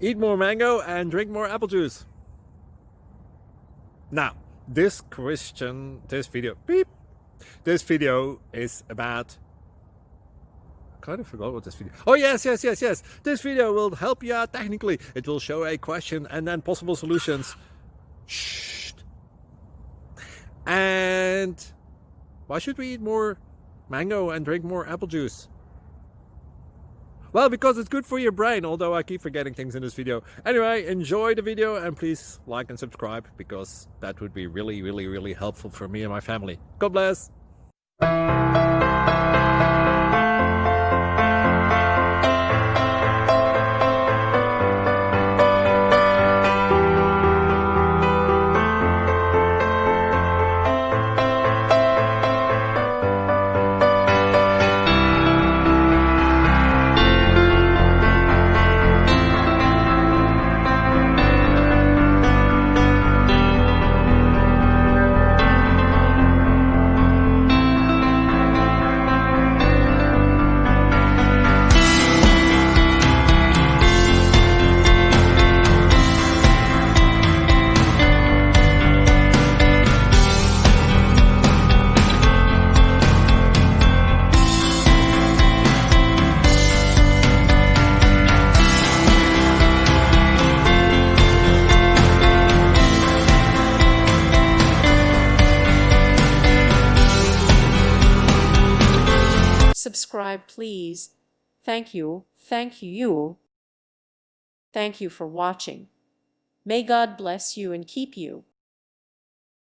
Eat more mango and drink more apple juice. Now, this video is about, I kind of forgot what this video. Oh, yes. This video will help you out technically. It will show a question and then possible solutions. Shh. And why should we eat more mango and drink more apple juice? Well, because it's good for your brain, although I keep forgetting things in this video. Anyway, enjoy the video and please like and subscribe, because that would be really helpful for me and my family. God bless. Subscribe, please. Thank you. Thank you. Thank you for watching. May God bless you and keep you.